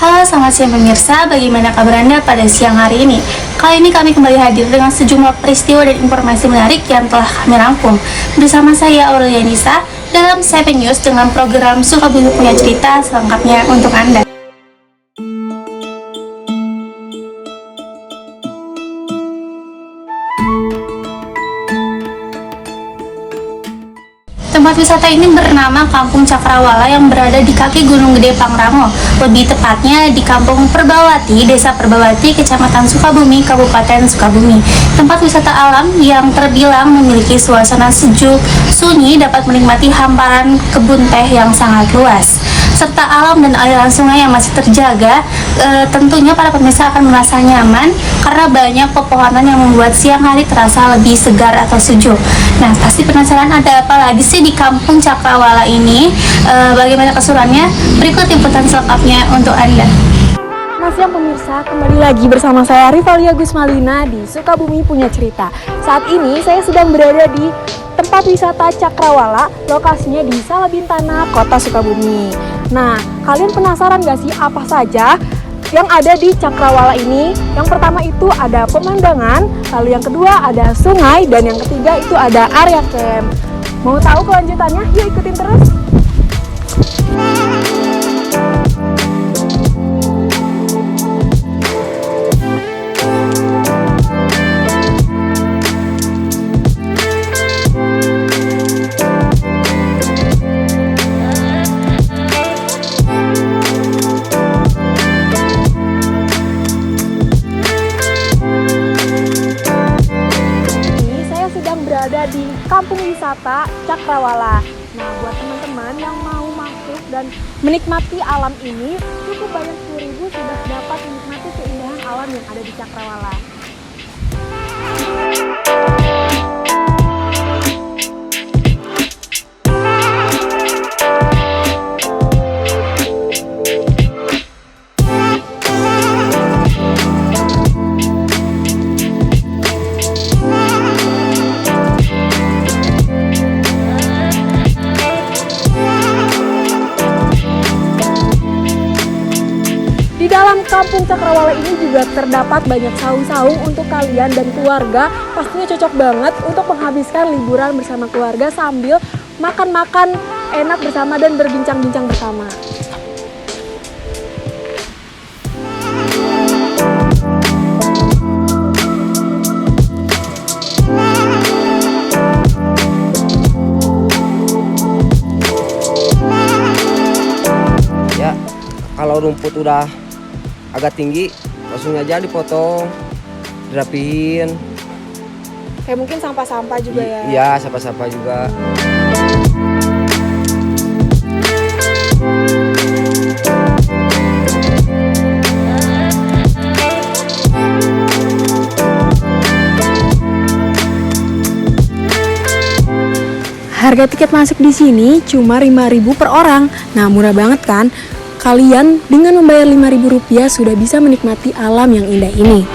Halo, selamat siang pemirsa. Bagaimana kabar Anda pada siang hari ini? Kali ini kami kembali hadir dengan sejumlah peristiwa dan informasi menarik yang telah kami rangkum. Bersama saya Aurelia Nisa dalam 7 News dengan program Sukabumi Punya Cerita selengkapnya untuk Anda. Tempat wisata ini bernama Kampung Cakrawala yang berada di kaki Gunung Gede Pangrango, lebih tepatnya di Kampung Perbawati, Desa Perbawati, Kecamatan Sukabumi, Kabupaten Sukabumi. Tempat wisata alam yang terbilang memiliki suasana sejuk, sunyi, dapat menikmati hamparan kebun teh yang sangat luas, serta alam dan aliran sungai yang masih terjaga. Tentunya para pemirsa akan merasa nyaman karena banyak pepohonan yang membuat siang hari terasa lebih segar atau sejuk. Nah, pasti penasaran ada apa lagi sih di Kampung Cakrawala ini? Bagaimana keseruannya? Berikut liputan selengkapnya untuk Anda. Mas yang pemirsa, kembali lagi bersama saya Rivalia Gusmalina di Sukabumi Punya Cerita. Saat ini saya sedang berada di tempat wisata Cakrawala, lokasinya di Salabintana, Kota Sukabumi. Nah, kalian penasaran gak sih apa saja yang ada di Cakrawala ini? Yang pertama itu ada pemandangan, lalu yang kedua ada sungai, dan yang ketiga itu ada area camp. Mau tahu kelanjutannya? Yuk ikutin terus. Berada di kampung wisata Cakrawala. Nah, buat teman-teman yang mau masuk dan menikmati alam ini, cukup banyak 10.000 sudah dapat menikmati keindahan alam yang ada di Cakrawala. Dalam Kampung Cakrawala ini juga terdapat banyak saung-saung untuk kalian dan keluarga. Pastinya cocok banget untuk menghabiskan liburan bersama keluarga sambil makan-makan enak bersama dan berbincang-bincang bersama. Ya, kalau rumput udah agak tinggi, langsung aja dipotong, dirapihin. Kayak mungkin sampah-sampah juga ya? Iya, sampah-sampah juga. Harga tiket masuk di sini cuma 5.000 per orang. Nah, murah banget kan? Kalian dengan membayar Rp5.000 sudah bisa menikmati alam yang indah ini.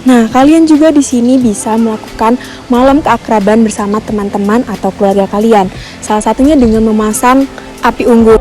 Nah, kalian juga di sini bisa melakukan malam keakraban bersama teman-teman atau keluarga kalian. Salah satunya dengan memasang api unggun.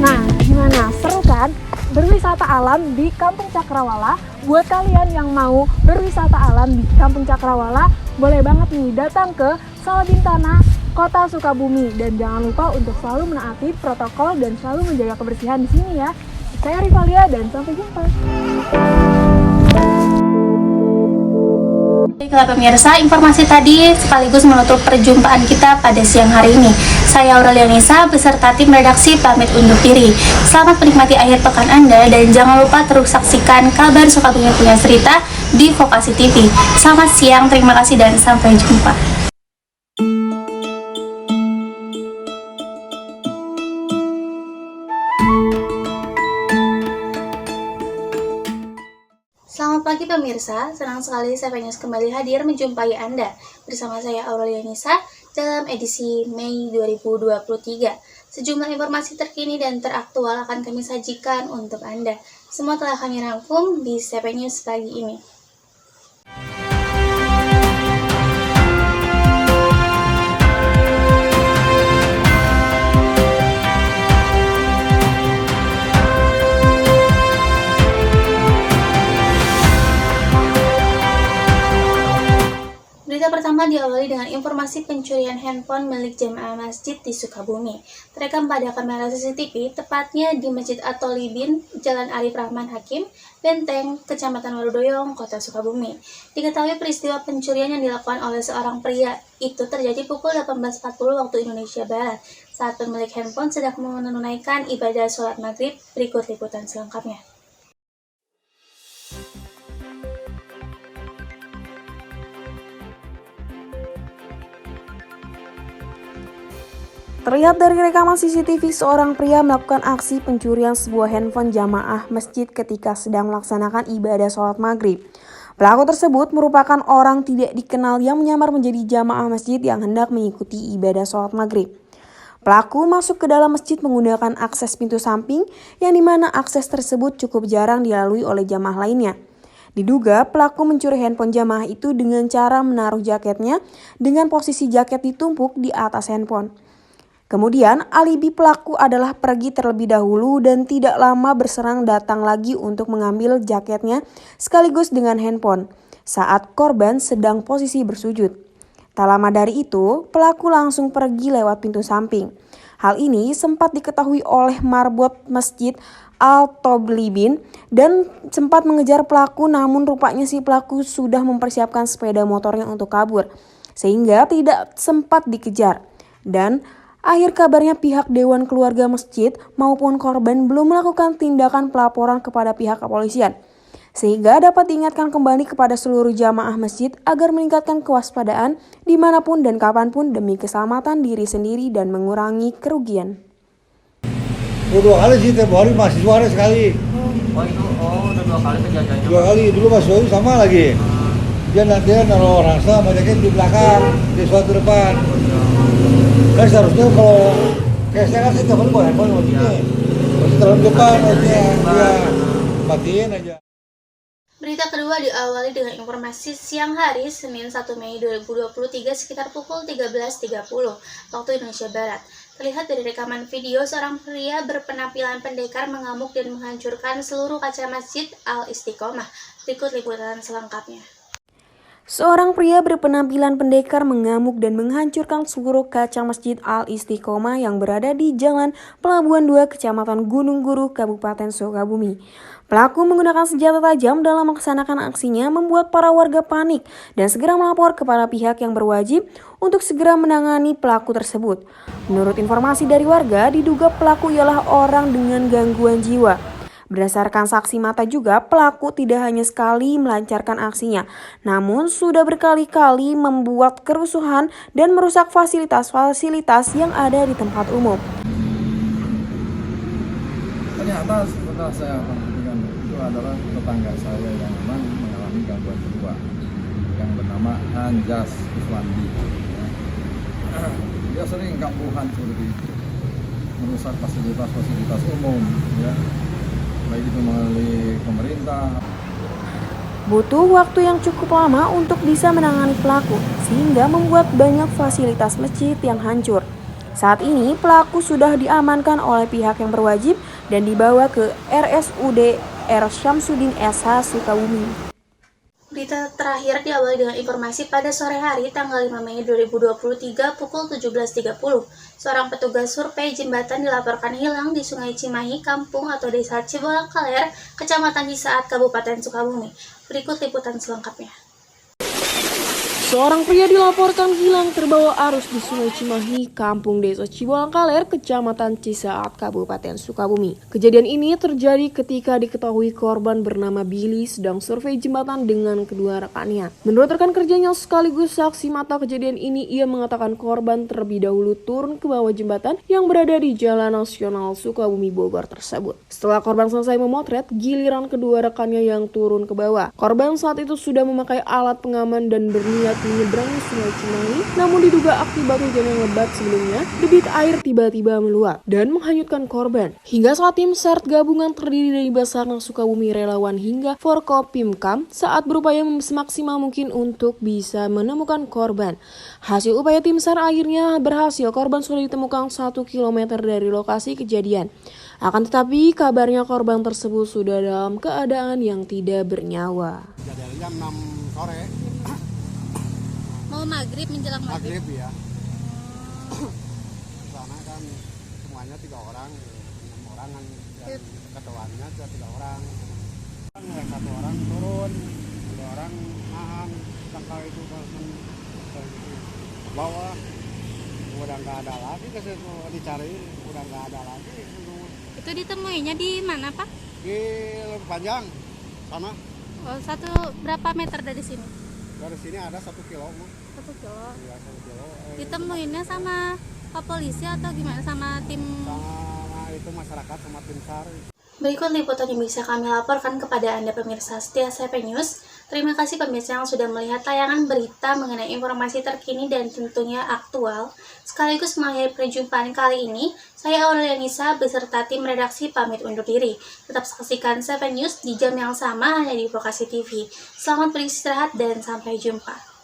Nah, gimana? Seru kan? Berwisata alam di Kampung Cakrawala. Buat kalian yang mau berwisata alam di Kampung Cakrawala, boleh banget nih datang ke Salabintana, Kota Sukabumi. Dan jangan lupa untuk selalu menaati protokol dan selalu menjaga kebersihan di sini ya. Saya Rivalia dan sampai jumpa. Baiklah pemirsa, informasi tadi sekaligus menutup perjumpaan kita pada siang hari ini. Saya Aurelia Nisa beserta tim redaksi pamit undur diri. Selamat menikmati akhir pekan Anda dan jangan lupa terus saksikan kabar Sukabumi Punya Cerita di Vokasi TV. Selamat siang, terima kasih dan sampai jumpa. pemirsa, senang sekali CP News kembali hadir menjumpai Anda. Bersama saya Aurelia Nisa dalam edisi Mei 2023. Sejumlah informasi terkini dan teraktual akan kami sajikan untuk Anda. Semua telah kami rangkum di CP News pagi ini. Berita pertama diawali dengan informasi pencurian handphone milik jemaah masjid di Sukabumi. Terekam pada kamera CCTV, tepatnya di Masjid At-Tholibin, Jalan Arif Rahman Hakim, Benteng, Kecamatan Warudoyong, Kota Sukabumi. Diketahui peristiwa pencurian yang dilakukan oleh seorang pria itu terjadi pukul 18.40 waktu Indonesia Barat, saat pemilik handphone sedang menunaikan ibadah sholat maghrib. Berikut liputan selengkapnya. Terlihat dari rekaman CCTV, seorang pria melakukan aksi pencurian sebuah handphone jamaah masjid ketika sedang melaksanakan ibadah sholat maghrib. Pelaku tersebut merupakan orang tidak dikenal yang menyamar menjadi jamaah masjid yang hendak mengikuti ibadah sholat maghrib. Pelaku masuk ke dalam masjid menggunakan akses pintu samping, yang dimana akses tersebut cukup jarang dilalui oleh jamaah lainnya. Diduga pelaku mencuri handphone jamaah itu dengan cara menaruh jaketnya dengan posisi jaket ditumpuk di atas handphone. Kemudian, alibi pelaku adalah pergi terlebih dahulu dan tidak lama berserang datang lagi untuk mengambil jaketnya sekaligus dengan handphone saat korban sedang posisi bersujud. Tak lama dari itu, pelaku langsung pergi lewat pintu samping. Hal ini sempat diketahui oleh marbot Masjid At-Tholibin dan sempat mengejar pelaku, namun rupanya si pelaku sudah mempersiapkan sepeda motornya untuk kabur, sehingga tidak sempat dikejar. Dan akhir kabarnya pihak Dewan Keluarga Masjid maupun korban belum melakukan tindakan pelaporan kepada pihak kepolisian, sehingga dapat diingatkan kembali kepada seluruh jamaah masjid agar meningkatkan kewaspadaan dimanapun dan kapanpun demi keselamatan diri sendiri dan mengurangi kerugian. Dua kali sih, tiap hari mahasiswa ada sekali. Udah 2 kali kejadiannya. 2 kali, dulu mahasiswa itu sama lagi. Dia naruh rasa sama jaket di belakang, di suatu depan. Kan seharusnya kalau kayak saya kan tiap hari bawa handphone seperti ini. Masih terlalu depan aja, ya matiin aja. Berita kedua diawali dengan informasi siang hari Senin 1 Mei 2023 sekitar pukul 13.30 waktu Indonesia Barat. Terlihat dari rekaman video, seorang pria berpenampilan pendekar mengamuk dan menghancurkan seluruh kaca Masjid Al-Istiqomah. Berikut liputan selengkapnya. Seorang pria berpenampilan pendekar mengamuk dan menghancurkan seluruh kaca Masjid Al-Istiqomah yang berada di Jalan Pelabuhan 2, Kecamatan Gunung Guru, Kabupaten Sukabumi. Pelaku menggunakan senjata tajam dalam melaksanakan aksinya, membuat para warga panik dan segera melapor kepada pihak yang berwajib untuk segera menangani pelaku tersebut. Menurut informasi dari warga, diduga pelaku ialah orang dengan gangguan jiwa. Berdasarkan saksi mata juga, pelaku tidak hanya sekali melancarkan aksinya, namun sudah berkali-kali membuat kerusuhan dan merusak fasilitas-fasilitas yang ada di tempat umum. Ternyata setelah saya perhatikan itu adalah tetangga saya yang memang mengalami gangguan jiwa yang bernama Anjas Iswandi. Dia sering kambuhan seperti itu, merusak fasilitas-fasilitas umum, ya, baik itu melalui pemerintah. Butuh waktu yang cukup lama untuk bisa menangani pelaku, sehingga membuat banyak fasilitas masjid yang hancur. Saat ini pelaku sudah diamankan oleh pihak yang berwajib dan dibawa ke RSUD R. Syamsuddin SH Sukabumi. Berita terakhir diawali dengan informasi pada sore hari tanggal 5 Mei 2023 pukul 17.30. Seorang petugas survei jembatan dilaporkan hilang di Sungai Cimahi, kampung atau desa Cibolak Kaler, Kecamatan Cisaat, Kabupaten Sukabumi. Berikut liputan selengkapnya. Seorang pria dilaporkan hilang terbawa arus di Sungai Cimahi, Kampung Desa Cibolangkaler, Kecamatan Cisaat, Kabupaten Sukabumi. Kejadian ini terjadi ketika diketahui korban bernama Billy sedang survei jembatan dengan kedua rekannya. Menurut rekan kerjanya sekaligus saksi mata kejadian ini, ia mengatakan korban terlebih dahulu turun ke bawah jembatan yang berada di Jalan Nasional Sukabumi Bogor tersebut. Setelah korban selesai memotret, giliran kedua rekannya yang turun ke bawah. Korban saat itu sudah memakai alat pengaman dan berniat menyeberangi Sungai Cimahi, namun diduga akibat hujan yang lebat sebelumnya, debit air tiba-tiba meluap dan menghanyutkan korban. Hingga saat tim SAR gabungan terdiri dari Basarnas Sukabumi, relawan hingga Forkopimkam saat berupaya semaksimal mungkin untuk bisa menemukan korban. Hasil upaya tim SAR akhirnya berhasil, korban sudah ditemukan 1 km dari lokasi kejadian. Akan tetapi kabarnya korban tersebut sudah dalam keadaan yang tidak bernyawa. Kejadiannya jam 6 sore. Mau maghrib menjelang Maghrib ya. Sana kan semuanya 3 orang, 6 orang kan, dan ketuanya juga 3 orang. Yang 1 orang turun, 2 orang nahan, tangkal itu ke bawah. Udah nggak ada lagi, ke situ dicari, udah nggak ada lagi. Itu ditemuinya di mana, Pak? Di Lebih Panjang, sana. Oh, berapa meter dari sini? Dari sini ada 1 kilo. 1 kilo. Iya, 1 kilo. Ditemuinnya sama polisi atau gimana, sama tim? Sama itu masyarakat, sama tim SAR. Berikut liputan yang bisa kami laporkan kepada Anda pemirsa setia CP News. Terima kasih pemirsa yang sudah melihat tayangan berita mengenai informasi terkini dan tentunya aktual. Sekaligus mengakhiri perjumpaan kali ini, saya Aurelia Nisa beserta tim redaksi pamit undur diri. Tetap saksikan CP News di jam yang sama hanya di Vokasi TV. Selamat beristirahat dan sampai jumpa.